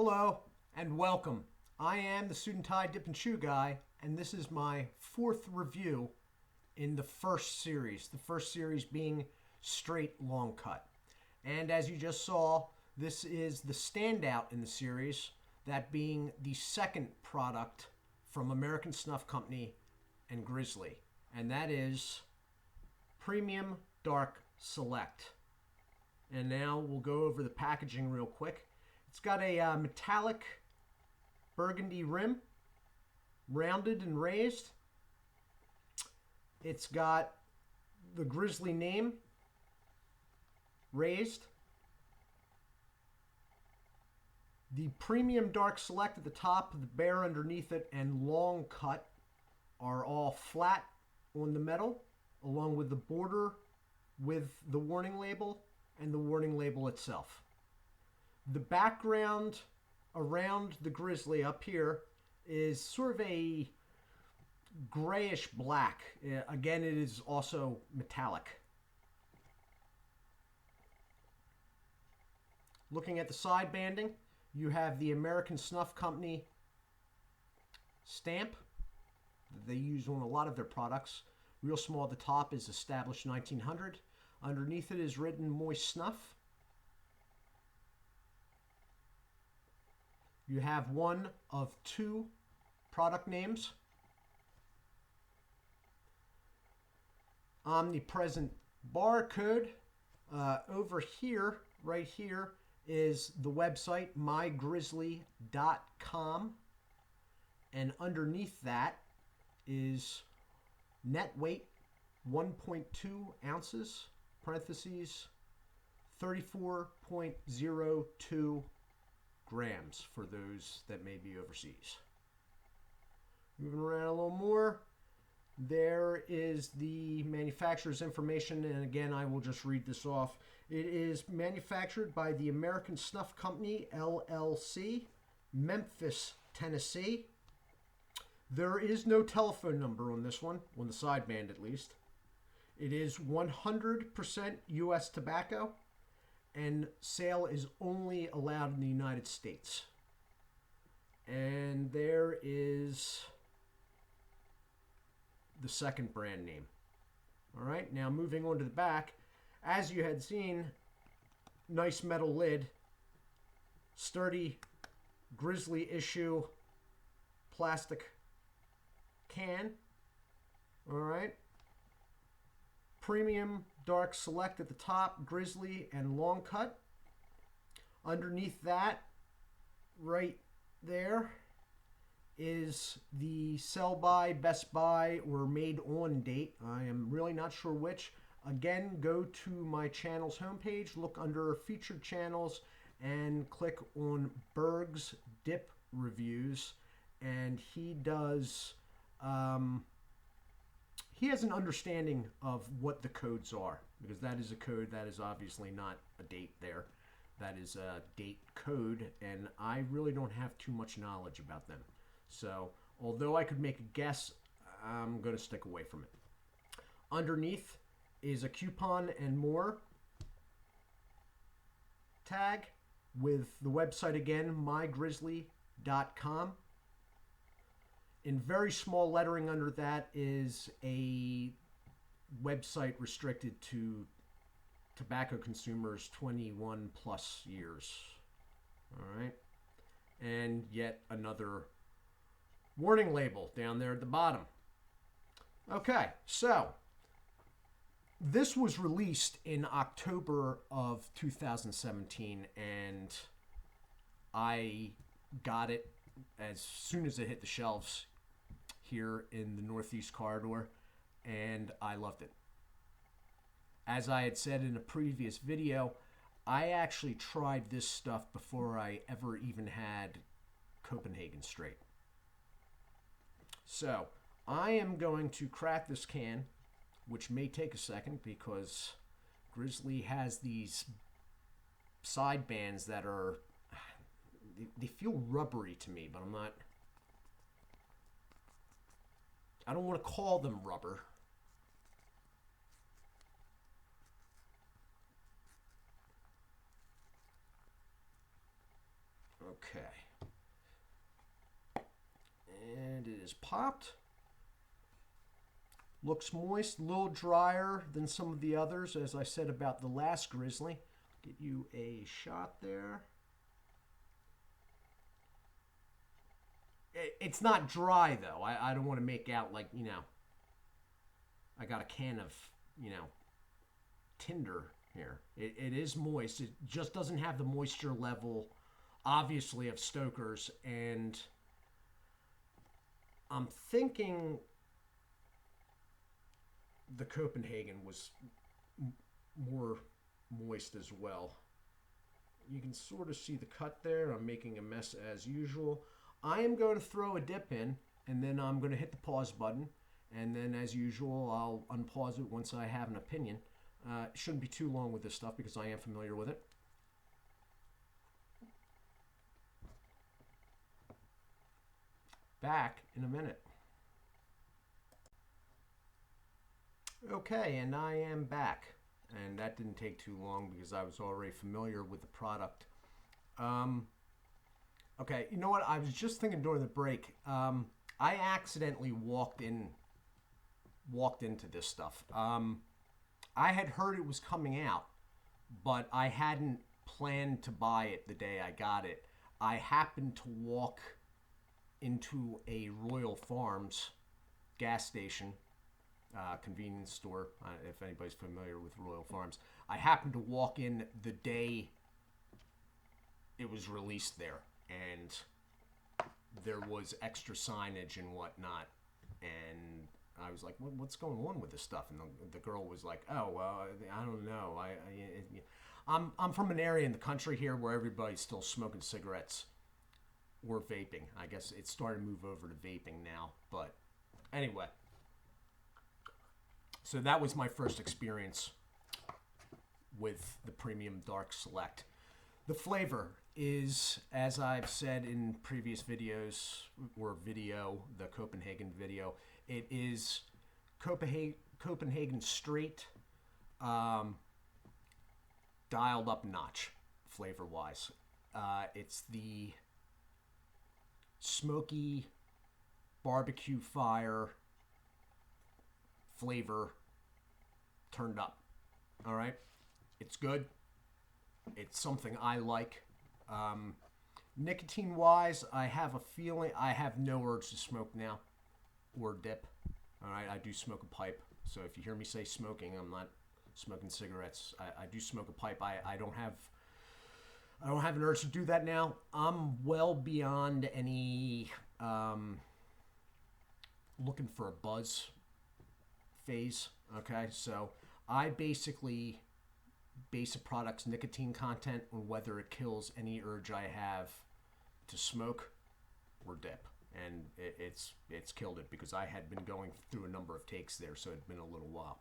Hello and welcome. I am the Suit&Tie Dip&Chew Guy, and this is my fourth review in the first series. The first series being straight long cut. And as you just saw, this is the standout in the series, that being the second product from American Snuff Company and Grizzly, and that is Premium Dark Select. And now we'll go over the packaging real quick. It's got a metallic burgundy rim, rounded and raised. It's got the Grizzly name raised. The Premium Dark Select at the top, the Bear underneath it, and Long Cut are all flat on the metal, along with the border with the warning label and the warning label itself. The background around the Grizzly up here is sort of a grayish black. Again, it is also metallic. Looking at the side banding, you have the American Snuff Company stamp that they use on a lot of their products. Real small at the top is established 1900. Underneath it is written Moist Snuff. You have one of two product names. Omnipresent barcode. Over here, right here, is the website mygrizzly.com. And underneath that is net weight 1.2 ounces, parentheses, 34.02 grams for those that may be overseas. Moving around a little more, there is the manufacturer's information, and again, I will just read this off. It is manufactured by the American Snuff Company, LLC, Memphis, Tennessee. There is no telephone number on this one, on the sideband at least. It is 100% U.S. tobacco, and sale is only allowed in the United States. And there is the second brand name. All right, now moving on to the back. As you had seen, nice metal lid, sturdy Grizzly issue plastic can. All right. Premium Dark Select at the top, Grizzly and Long Cut. Underneath that, right there, is the sell by, best by, or made on date. I am really not sure which. Again, go to my channel's homepage, look under featured channels, and click on Berg's Dip Reviews. And he does... he has an understanding of what the codes are, because that is a code. That is obviously not a date there. That is a date code, and I really don't have too much knowledge about them. So, although I could make a guess, I'm going to stick away from it. Underneath is a coupon and more tag with the website again, mygrizzly.com. In very small lettering under that is a website restricted to tobacco consumers 21 plus years. All right. And yet another warning label down there at the bottom. Okay, so this was released in October of 2017, and I got it as soon as it hit the shelves here in the Northeast Corridor, and I loved it. As I had said in a previous video, I actually tried this stuff before I ever even had Copenhagen Straight. So, I am going to crack this can, which may take a second because Grizzly has these side bands that are... they feel rubbery to me, but I don't want to call them rubber. Okay. And it is popped. Looks moist, a little drier than some of the others, as I said about the last Grizzly. Get you a shot there. It's not dry, though. I don't want to make out like, you know, I got a can of, you know, tinder here. It is moist. It just doesn't have the moisture level, obviously, of Stoker's. And I'm thinking the Copenhagen was more moist as well. You can sort of see the cut there. I'm making a mess as usual. I am going to throw a dip in, and then I'm going to hit the pause button. And then, as usual, I'll unpause it once I have an opinion. It shouldn't be too long with this stuff because I am familiar with it. Back in a minute. Okay, and I am back. And that didn't take too long because I was already familiar with the product. Okay, you know what? I was just thinking during the break. I accidentally walked into this stuff. I had heard it was coming out, but I hadn't planned to buy it the day I got it. I happened to walk into a Royal Farms gas station, convenience store, if anybody's familiar with Royal Farms. I happened to walk in the day it was released there, and there was extra signage and whatnot, and I was like, what's going on with this stuff? And the girl was like, oh, well, I don't know. I'm from an area in the country here where everybody's still smoking cigarettes or vaping. I guess it's starting to move over to vaping now. But anyway, so that was my first experience with the Premium Dark Select. The flavor is, as I've said in previous videos or the Copenhagen video, it is Copenhagen straight, dialed up notch flavor-wise. It's the smoky barbecue fire flavor turned up. All right? It's good. It's something I like. Nicotine-wise, I have a feeling I have no urge to smoke now or dip. All right, I do smoke a pipe. So if you hear me say smoking, I'm not smoking cigarettes. I do smoke a pipe. I don't have an urge to do that now. I'm well beyond any looking for a buzz phase. Okay, so I basically base a product's nicotine content on whether it kills any urge I have to smoke or dip. And it's killed it because I had been going through a number of takes there, so it had been a little while.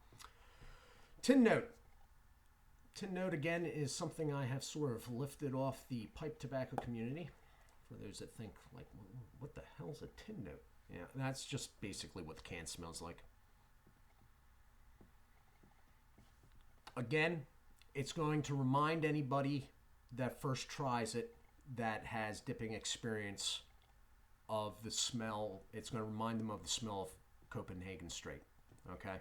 Tin Note. Tin Note, again, is something I have sort of lifted off the pipe tobacco community. For those that think, like, what the hell is a Tin Note? Yeah, that's just basically what the can smells like. Again, it's going to remind anybody that first tries it that has dipping experience of the smell. It's going to remind them of the smell of Copenhagen straight. Okay?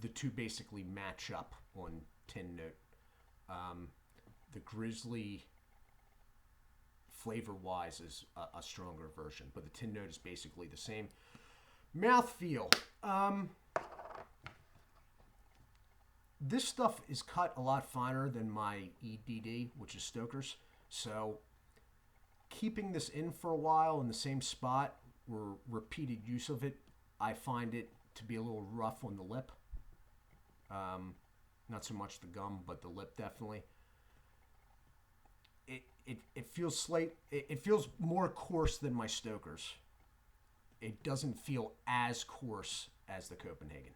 The two basically match up on Tin Note. The Grizzly, flavor-wise, is a stronger version, but the Tin Note is basically the same. Mouthfeel. This stuff is cut a lot finer than my EDD, which is Stoker's. So keeping this in for a while in the same spot or repeated use of it, I find it to be a little rough on the lip. Not so much the gum, but the lip definitely. It feels it feels more coarse than my Stoker's. It doesn't feel as coarse as the Copenhagen.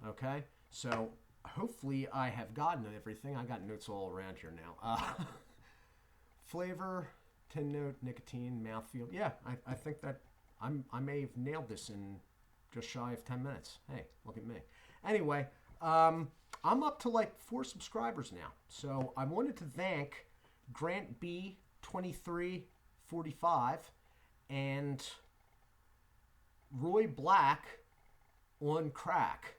Okay? So hopefully I have gotten everything. I got notes all around here now. Flavor, Tin Note, nicotine, mouthfeel. Yeah, I think that I may have nailed this in just shy of 10 minutes. Hey, look at me. Anyway, I'm up to like 4 subscribers now. So I wanted to thank Grant B 2345 and Roy Black on crack.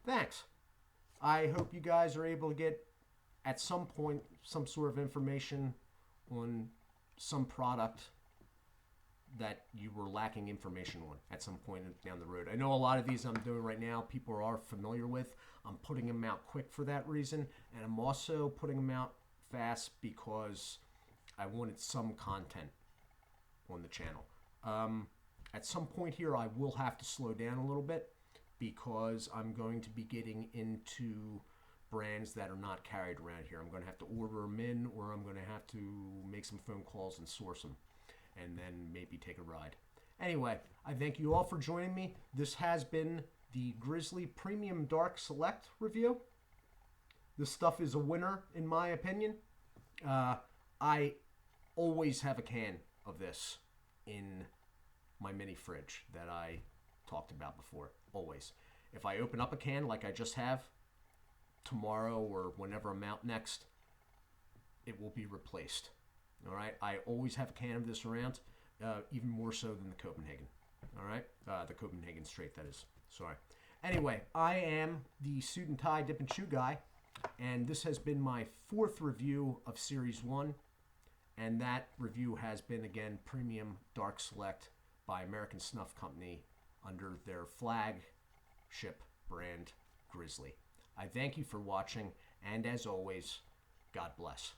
Thanks. I hope you guys are able to get at some point some sort of information on some product that you were lacking information on at some point down the road. I know a lot of these I'm doing right now people are familiar with. I'm putting them out quick for that reason, and I'm also putting them out fast because I wanted some content on the channel. At some point here I will have to slow down a little bit because I'm going to be getting into brands that are not carried around here. I'm going to have to order them in, or I'm going to have to make some phone calls and source them, and then maybe take a ride. Anyway, I thank you all for joining me. This has been the Grizzly Premium Dark Select review. This stuff is a winner, in my opinion. I always have a can of this in my mini fridge that I talked about before. Always. If I open up a can like I just have, tomorrow or whenever I'm out next, it will be replaced. All right? I always have a can of this around, even more so than the Copenhagen. All right? The Copenhagen straight, that is. Sorry. Anyway, I am the Suit&Tie Dip&Chew Guy, and this has been my 4th review of Series 1, and that review has been, again, Premium Dark Select by American Snuff Company under their flagship brand, Grizzly. I thank you for watching, and as always, God bless.